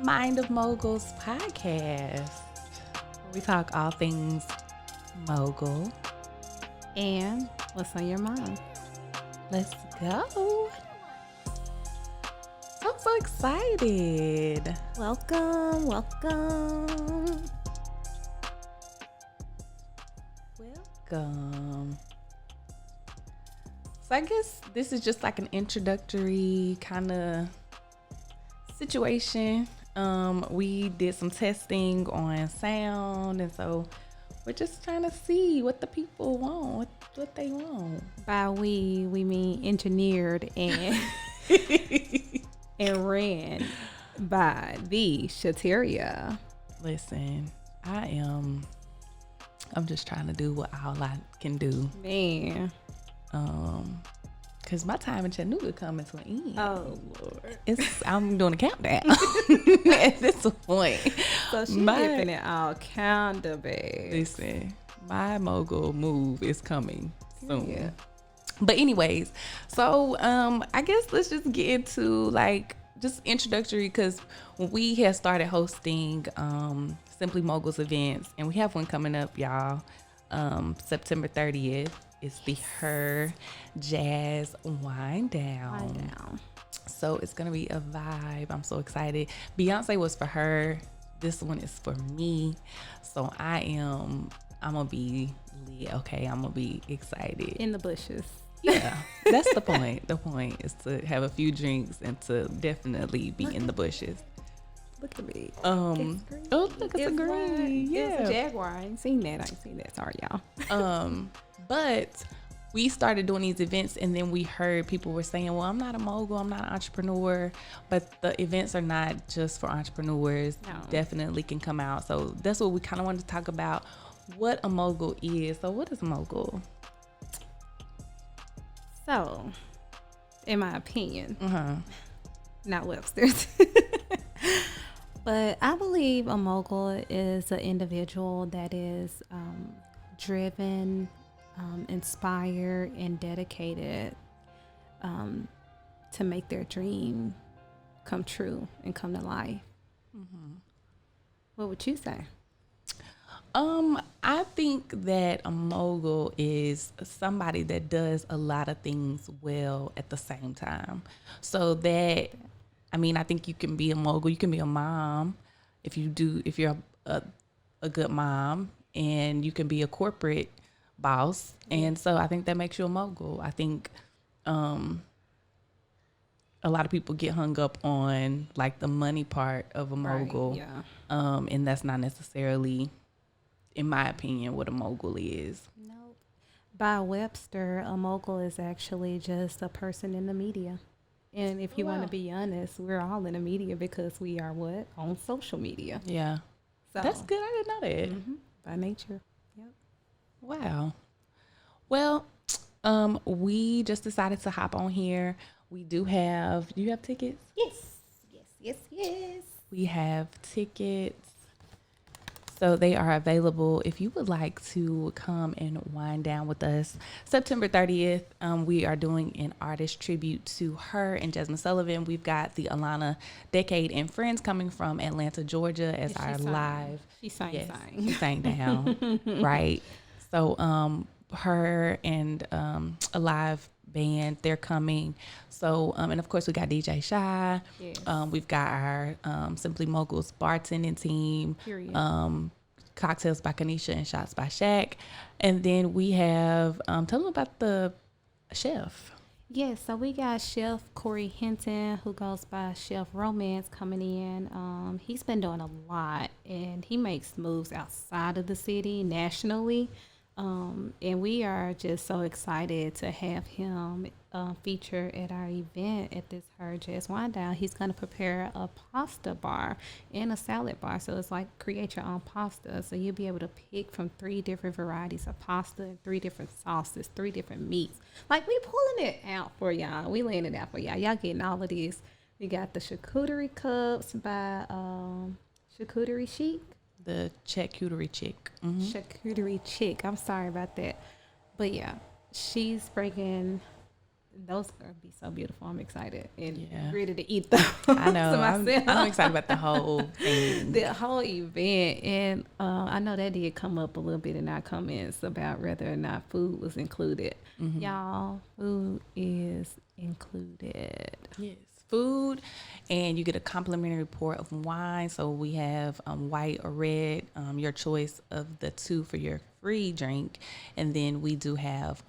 Mind of Moguls Podcast. We talk all things mogul. And what's on your mind? Let's go. I'm so excited. Welcome. Welcome. So I guess this is just like an introductory kind of situation. We did some testing on sound, and so we're just trying to see what the people want, what they want. By we mean engineered and and ran by the Shateria. Listen, I'm just trying to do what all I can do. Man. Cause my time in Chattanooga coming to an end. Oh Lord. I'm doing a countdown at this point. So she's giving it all countdown, babe. Listen, my mogul move is coming soon. Yeah. But anyways, so I guess let's just get into like just introductory, because when we had started hosting SimplyMoguls events, and we have one coming up, y'all, September 30th. It's the Her Jazz Wind Down. So it's gonna be a vibe. I'm so excited. Beyonce was for her. This one is for me. So I'm gonna be lit. Okay, I'm gonna be excited. In the bushes. Yeah, that's the point. The point is to have a few drinks and to definitely be in the bushes. Look at me. Oh, look, it's a green. Yeah, it's a Jaguar. I ain't seen that. Sorry, y'all. But we started doing these events, and then we heard people were saying, well, I'm not a mogul, I'm not an entrepreneur. But the events are not just for entrepreneurs. No. Definitely can come out. So that's what we kind of wanted to talk about, what a mogul is. So what is a mogul? So, in my opinion, not Webster's, but I believe a mogul is an individual that is driven, inspired, and dedicated to make their dream come true and come to life. What would you say? I think that a mogul is somebody that does a lot of things well at the same time. So that, I think you can be a mogul. You can be a mom if you're a good mom, and you can be a corporate boss. And so I think that makes you a mogul. I think a lot of people get hung up on like the money part of a mogul. Right, yeah. And that's not necessarily, in my opinion, what a mogul is. Nope. By Webster, a mogul is actually just a person in the media. And if you want to be honest, we're all in the media because we are what? On social media. Yeah. So That's good. I didn't know that. by nature. Yep. Wow. Well, we just decided to hop on here. Do you have tickets? Yes. We have tickets. So they are available if you would like to come and wind down with us. September 30th, we are doing an artist tribute to her and Jasmine Sullivan. We've got the Alana Decade and Friends coming from Atlanta, Georgia as our live. She sang. She sang down, right? So her and a live band, they're coming. So and of course we got DJ Shy. Yes. We've got our SimplyMoguls bartending team. Period. Cocktails by Kanisha and Shots by Shaq. And then we have tell them about the chef. Yes, so we got Chef Corey Hinton, who goes by Chef Romance, coming in. He's been doing a lot, and he makes moves outside of the city, nationally. And we are just so excited to have him feature at our event at this Her Jazz Wind Down. He's going to prepare a pasta bar and a salad bar. So it's like create your own pasta. So you'll be able to pick from 3 different varieties of pasta, 3 different sauces, 3 different meats. Like, we pulling it out for y'all. We laying it out for y'all. Y'all getting all of these. We got the charcuterie cups by Charcuterie Chic. The charcuterie chick. Charcuterie Chick. I'm sorry about that. But yeah, she's bringing Those are gonna be so beautiful. I'm excited and Yeah. ready to eat those. I know. to I'm myself. excited about the whole thing. The whole event, and I know that did come up a little bit in our comments about whether or not food was included. Y'all, food is included. Yes, food, and you get a complimentary pour of wine. So we have white or red, your choice of the two for your free drink, and then we do have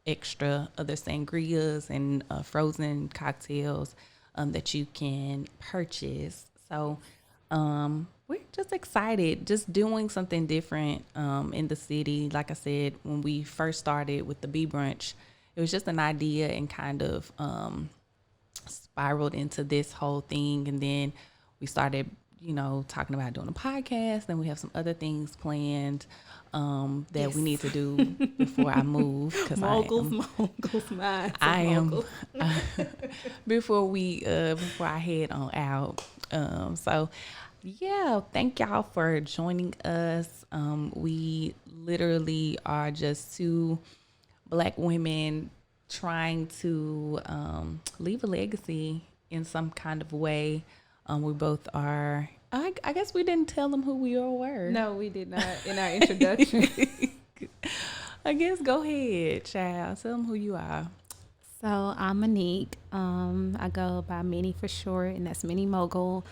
extra other sangrias and frozen cocktails that you can purchase. So we're just excited, just doing something different in the city. Like I said, when we first started with the Bee Brunch, it was just an idea and kind of spiraled into this whole thing. And then we started, talking about doing a podcast. Then we have some other things planned that we need to do before I move. Because Moguls, minds. I am before I head on out. So yeah, thank y'all for joining us. We literally are just two Black women trying to leave a legacy in some kind of way. We both are. I guess we didn't tell them who we all were. No, we did not in our introduction. I guess go ahead, child. Tell them who you are. So I'm Minique. I go by Minnie for short, and that's Minnie Mogul.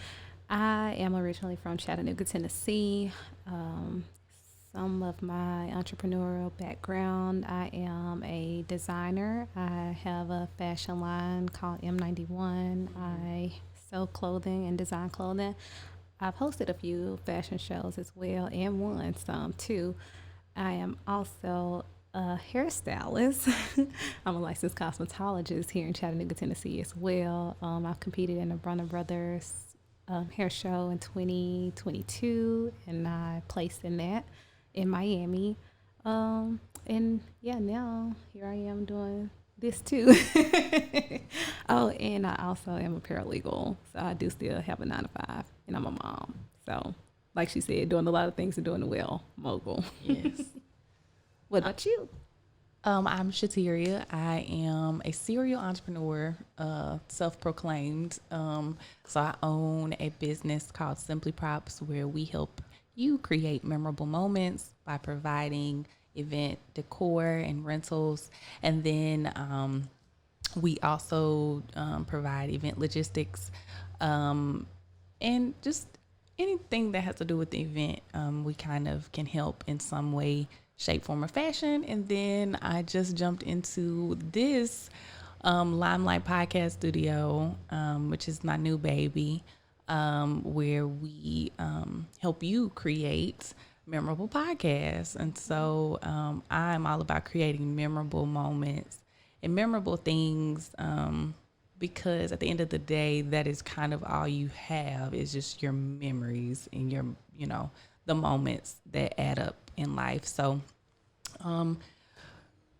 I am originally from Chattanooga, Tennessee. Some of my entrepreneurial background, I am a designer. I have a fashion line called M91. I sell clothing and design clothing. I've hosted a few fashion shows as well and won some too. I am also a hairstylist. I'm a licensed cosmetologist here in Chattanooga, Tennessee as well. I've competed in the Brunner Brothers hair show in 2022, and I placed in that in Miami. And yeah, now here I am doing this too. Oh, and I also am a paralegal, so I do still have a 9-to-5, and I'm a mom. So, like she said, doing a lot of things and doing it well, mogul. Yes. What about you? I'm Shateria. I am a serial entrepreneur, self-proclaimed. So I own a business called Simply Props, where we help you create memorable moments by providing event decor and rentals. And then we also provide event logistics and just anything that has to do with the event. We kind of can help in some way, shape, form, or fashion. And then I just jumped into this Limelight Podcast Studio, which is my new baby, where we help you create memorable podcasts. And so I'm all about creating memorable moments and memorable things, because at the end of the day, that is kind of all you have, is just your memories and your, the moments that add up in life. So, and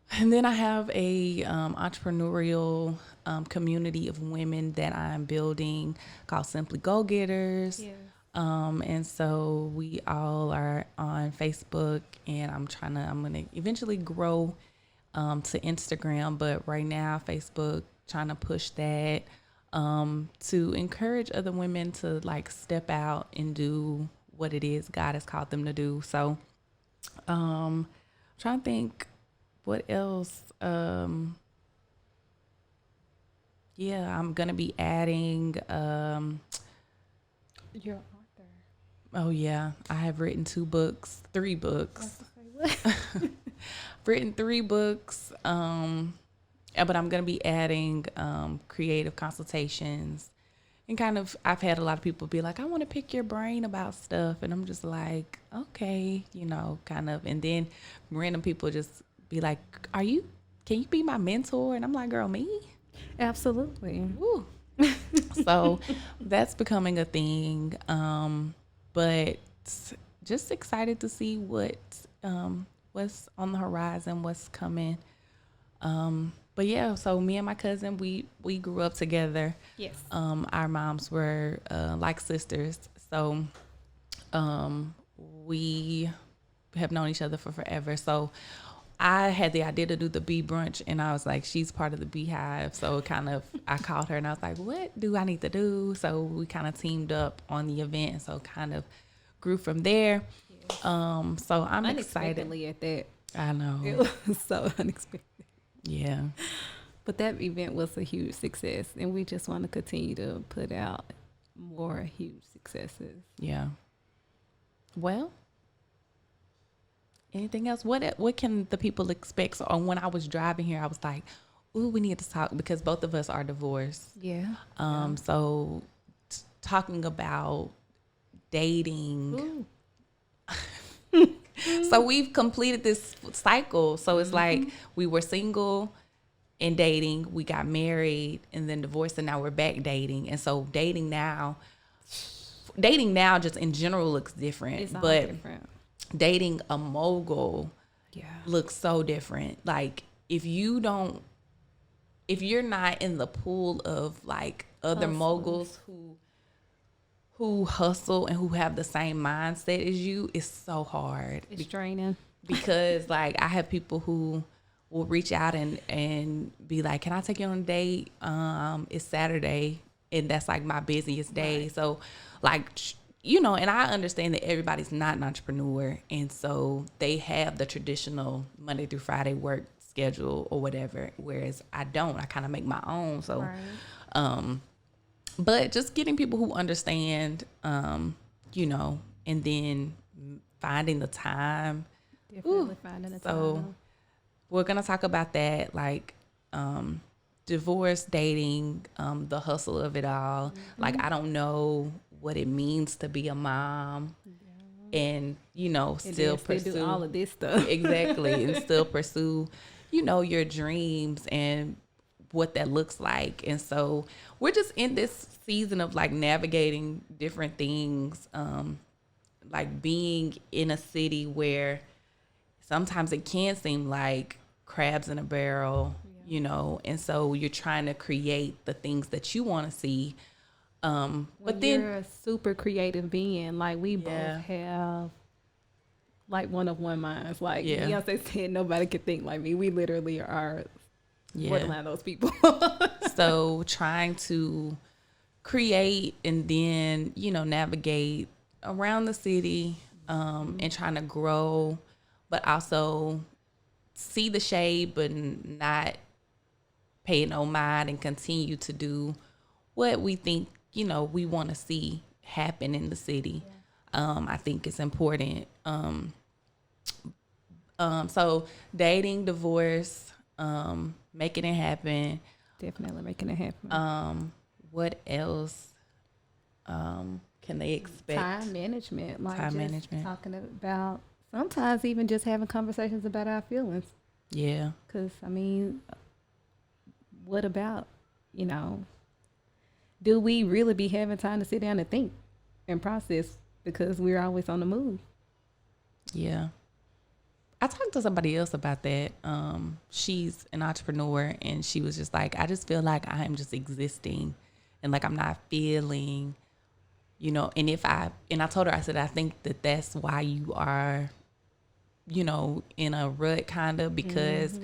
then I have a entrepreneurial community of women that I'm building called Simply Go Getters. Yeah. And so we all are on Facebook, and I'm going to eventually grow to Instagram, but right now Facebook, trying to push that to encourage other women to like step out and do what it is God has called them to do. So trying to think what else. I'm gonna be adding You're an author. oh yeah, I have written 3 books. Written 3 books, but I'm going to be adding creative consultations. And kind of, I've had a lot of people be like, I want to pick your brain about stuff. And I'm just like, okay, kind of. And then random people just be like, can you be my mentor? And I'm like, girl, me? Absolutely. Woo. So that's becoming a thing. But just excited to see what's on the horizon, what's coming. But yeah, so me and my cousin, we grew up together. Yes. Our moms were like sisters. So we have known each other for forever. So I had the idea to do the bee brunch, and I was like, she's part of the beehive. So kind of, I called her and I was like, what do I need to do? So we kind of teamed up on the event. And so kind of grew from there. So I'm excited. At that. I know. It was so unexpected. Yeah. But that event was a huge success, and we just want to continue to put out more huge successes. Yeah. Well, anything else? What can the people expect? So when I was driving here, I was like, ooh, we need to talk because both of us are divorced. Yeah. So talking about dating. So we've completed this cycle. So it's like we were single and dating, we got married and then divorced, and now we're back dating. And so dating now just in general looks different. It's all but different. Dating a mogul looks so different. Like if you're not in the pool of like other moguls who hustle and who have the same mindset as you, it's so hard. It's draining. Because like I have people who will reach out and be like, can I take you on a date? It's Saturday and that's like my busiest day. Right. So like, and I understand that everybody's not an entrepreneur. And so they have the traditional Monday through Friday work schedule or whatever. Whereas I don't, I kind of make my own. So, but just getting people who understand, and then finding the time. Definitely finding the time. So we're going to talk about that, like divorce, dating, the hustle of it all. Mm-hmm. Like, I don't know what it means to be a mom and, still pursue do all of this stuff. Exactly. And still pursue, your dreams and what that looks like. And so we're just in this season of like navigating different things, like being in a city where sometimes it can seem like crabs in a barrel, and so you're trying to create the things that you want to see. But then you're a super creative being. Like we both have like one of one minds. Like Beyonce said, nobody can think like me. We literally are borderline those people. So trying to create and then, navigate around the city, and trying to grow, but also see the shade, but not pay no mind and continue to do what we think, we want to see happen in the city. I think it's important. So dating, divorce, making it happen. Definitely making it happen. What else can they expect? Time management. Like time just management. Talking about sometimes even just having conversations about our feelings. Yeah. Because, what about, do we really be having time to sit down and think and process because we're always on the move? Yeah. I talked to somebody else about that. She's an entrepreneur and she was just like, I just feel like I am just existing and like I'm not feeling, and I told her, I said, I think that's why you are, in a rut kind of, because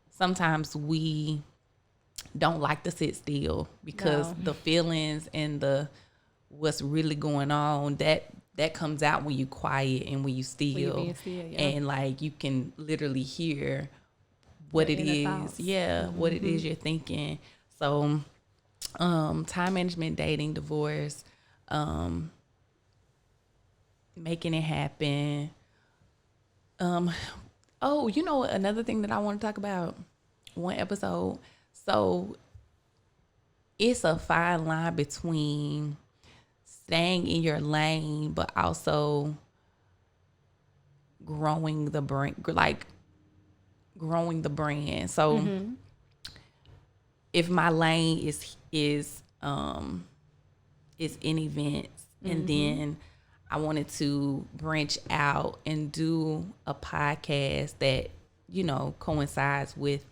sometimes we don't like to sit still because the feelings and the what's really going on, that comes out when you quiet and when you still, and like you can literally hear what it is. What it is you're thinking. So time management, dating, divorce, making it happen. Another thing that I want to talk about, one episode. So it's a fine line between staying in your lane, but also growing the brand, So if my lane is in events, and then I wanted to branch out and do a podcast that, coincides with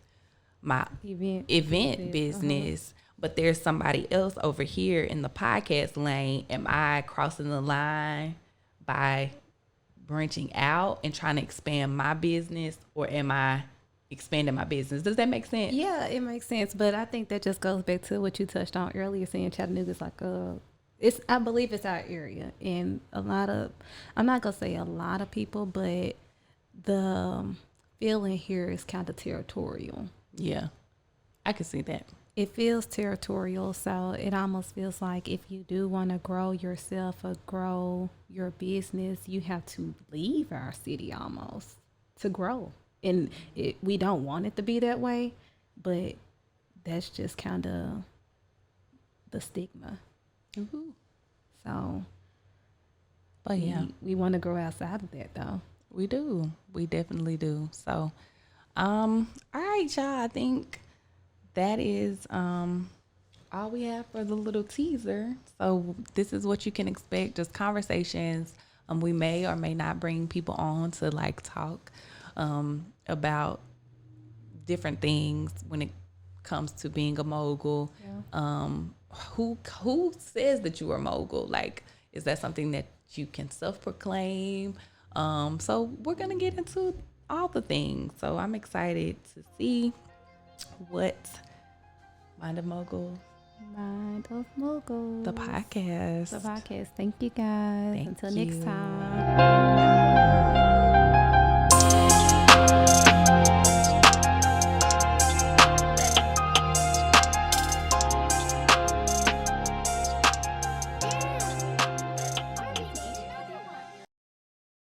my event business. But there's somebody else over here in the podcast lane. Am I crossing the line by branching out and trying to expand my business, or am I expanding my business? Does that make sense? Yeah, it makes sense. But I think that just goes back to what you touched on earlier, saying Chattanooga is like I believe it's our area, and I'm not gonna say a lot of people, but the feeling here is kind of territorial. Yeah, I can see that. It feels territorial, so it almost feels like if you do want to grow yourself or grow your business, you have to leave our city almost to grow. And we don't want it to be that way, but that's just kind of the stigma. Mm-hmm. So, but yeah, we want to grow outside of that, though. We do. We definitely do. So, all right, y'all. I think that is all we have for the little teaser. So this is what you can expect, just conversations. We may or may not bring people on to like talk about different things when it comes to being a mogul. Yeah. Who says that you are a mogul? Like, is that something that you can self-proclaim? So we're gonna get into all the things. So I'm excited to see what Mind of Moguls, the podcast. Thank you guys. Thank Until you. next time.